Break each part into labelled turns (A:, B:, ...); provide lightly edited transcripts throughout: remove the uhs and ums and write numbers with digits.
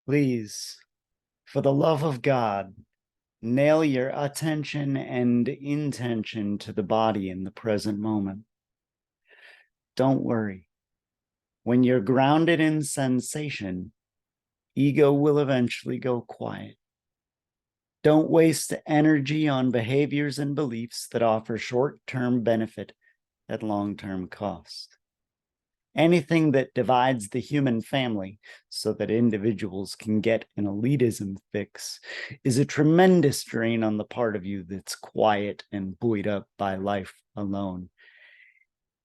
A: Please, for the love of God, nail your attention and intention to the body in the present moment. Don't worry. When you're grounded in sensation, ego will eventually go quiet. Don't waste energy on behaviors and beliefs that offer short-term benefit at long-term cost. Anything that divides the human family so that individuals can get an elitism fix is a tremendous drain on the part of you that's quiet and buoyed up by life alone.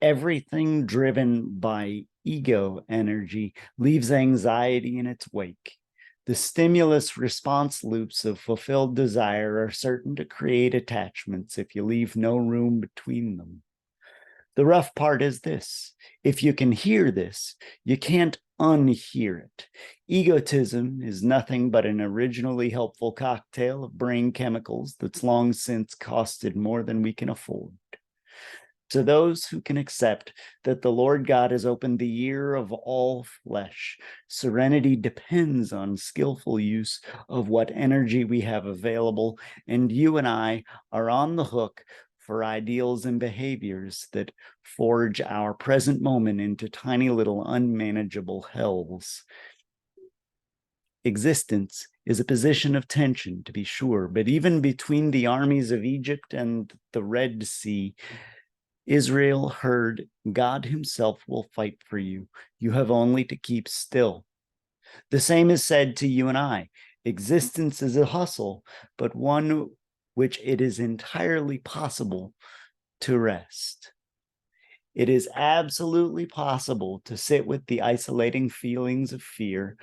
A: Everything driven by ego energy leaves anxiety in its wake. The stimulus response loops of fulfilled desire are certain to create attachments if you leave no room between them. The rough part is this: if you can hear this, you can't unhear it. Egotism is nothing but an originally helpful cocktail of brain chemicals that's long since costed more than we can afford. To those who can accept that the Lord God has opened the ear of all flesh, serenity depends on skillful use of what energy we have available, and you and I are on the hook for ideals and behaviors that forge our present moment into tiny little unmanageable hells. Existence is a position of tension, to be sure, but even between the armies of Egypt and the Red Sea, Israel heard, God himself will fight for you. You have only to keep still. The same is said to you and I. Existence is a hustle, but one which it is entirely possible to rest. It is absolutely possible to sit with the isolating feelings of fear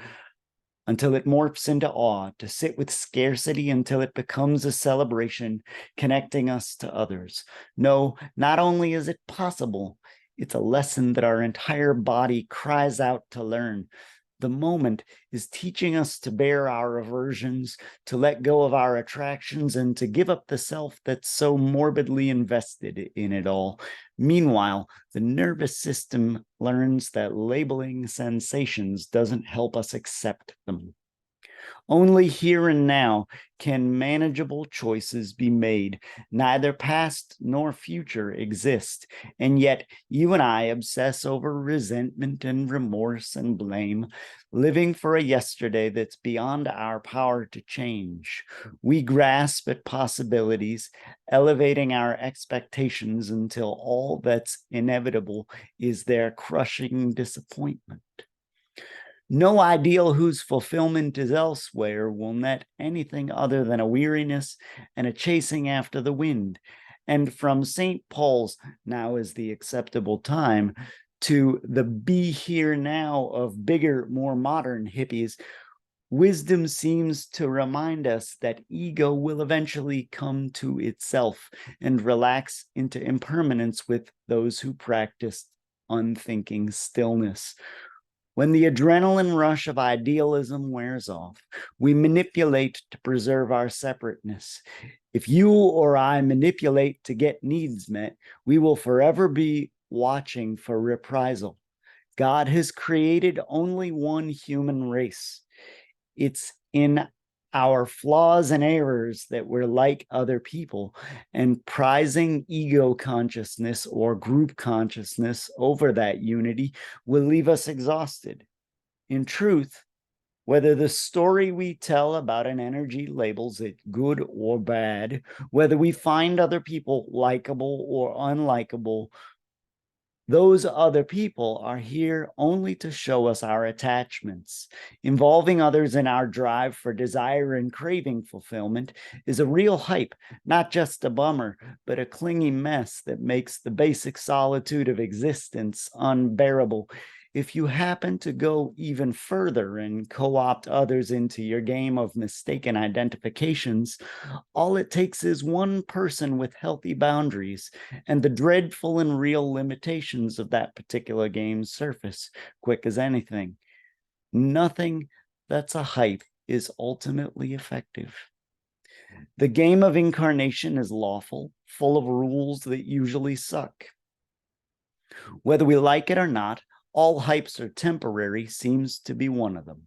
A: until it morphs into awe, to sit with scarcity until it becomes a celebration, connecting us to others. No, not only is it possible, it's a lesson that our entire body cries out to learn. The moment is teaching us to bear our aversions, to let go of our attractions, and to give up the self that's so morbidly invested in it all. Meanwhile, the nervous system learns that labeling sensations doesn't help us accept them. Only here and now can manageable choices be made. Neither past nor future exist. And yet you and I obsess over resentment and remorse and blame, living for a yesterday that's beyond our power to change. We grasp at possibilities, elevating our expectations until all that's inevitable is their crushing disappointment. No ideal whose fulfillment is elsewhere will net anything other than a weariness and a chasing after the wind. And from St. Paul's, now is the acceptable time, to the be here now of bigger, more modern hippies, wisdom seems to remind us that ego will eventually come to itself and relax into impermanence with those who practice unthinking stillness. When the adrenaline rush of idealism wears off, we manipulate to preserve our separateness. If you or I manipulate to get needs met, we will forever be watching for reprisal. God has created only one human race. It's in our flaws and errors that we're like other people, and prizing ego consciousness or group consciousness over that unity will leave us exhausted. In truth, whether the story we tell about an energy labels it good or bad, whether we find other people likable or unlikable, those other people are here only to show us our attachments. Involving others in our drive for desire and craving fulfillment is a real hype, not just a bummer, but a clingy mess that makes the basic solitude of existence unbearable. If you happen to go even further and co-opt others into your game of mistaken identifications, all it takes is one person with healthy boundaries, and the dreadful and real limitations of that particular game surface quick as anything. Nothing that's a hype is ultimately effective. The game of incarnation is lawful, full of rules that usually suck. Whether we like it or not, all hypes are temporary seems to be one of them.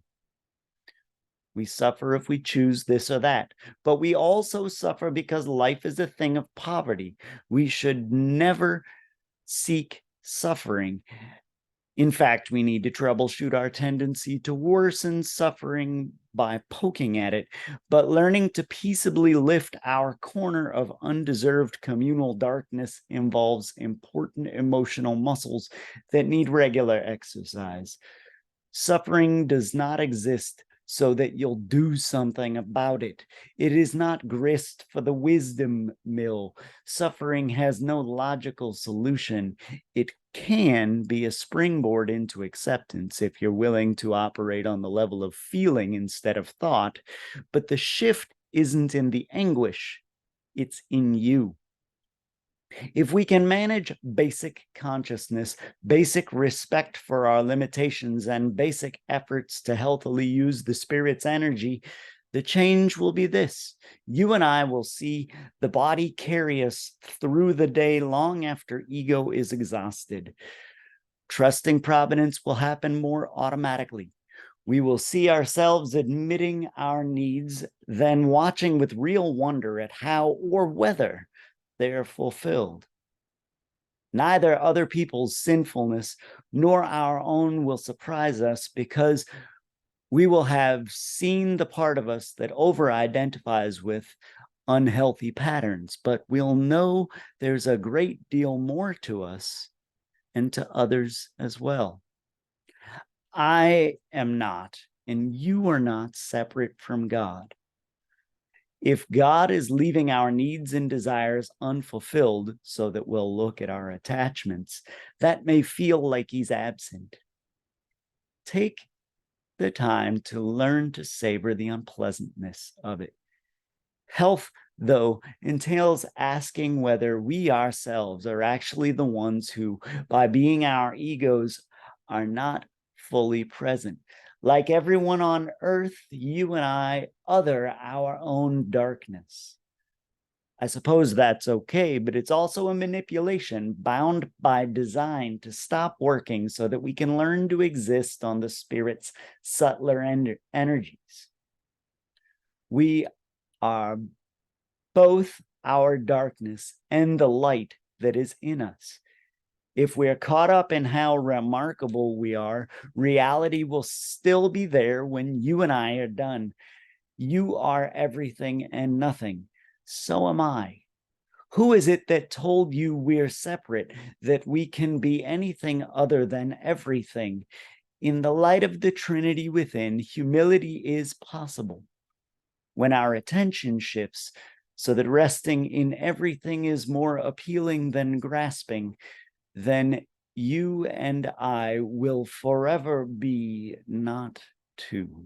A: We suffer if we choose this or that, but we also suffer because life is a thing of poverty. We should never seek suffering. In fact, we need to troubleshoot our tendency to worsen suffering by poking at it, but learning to peaceably lift our corner of undeserved communal darkness involves important emotional muscles that need regular exercise. Suffering does not exist so that you'll do something about it. It is not grist for the wisdom mill. Suffering has no logical solution. It can be a springboard into acceptance if you're willing to operate on the level of feeling instead of thought. But the shift isn't in the anguish, it's in you. If we can manage basic consciousness, basic respect for our limitations, and basic efforts to healthily use the Spirit's energy, the change will be this. You and I will see the body carry us through the day long after ego is exhausted. Trusting providence will happen more automatically. We will see ourselves admitting our needs, then watching with real wonder at how or whether they are fulfilled. Neither other people's sinfulness nor our own will surprise us because we will have seen the part of us that over-identifies with unhealthy patterns, but we'll know there's a great deal more to us and to others as well. I am not, and you are not separate from God. If God is leaving our needs and desires unfulfilled so that we'll look at our attachments, that may feel like he's absent. Take the time to learn to savor the unpleasantness of it. Health, though, entails asking whether we ourselves are actually the ones who, by being our egos, are not fully present. Like everyone on earth, you and I other our own darkness. I suppose that's okay, but it's also a manipulation bound by design to stop working so that we can learn to exist on the Spirit's subtler energies. We are both our darkness and the light that is in us. If we're caught up in how remarkable we are, reality will still be there when you and I are done. You are everything and nothing. So am I. Who is it that told you we're separate, that we can be anything other than everything? In the light of the Trinity within, humility is possible. When our attention shifts so that resting in everything is more appealing than grasping, then you and I will forever be not two.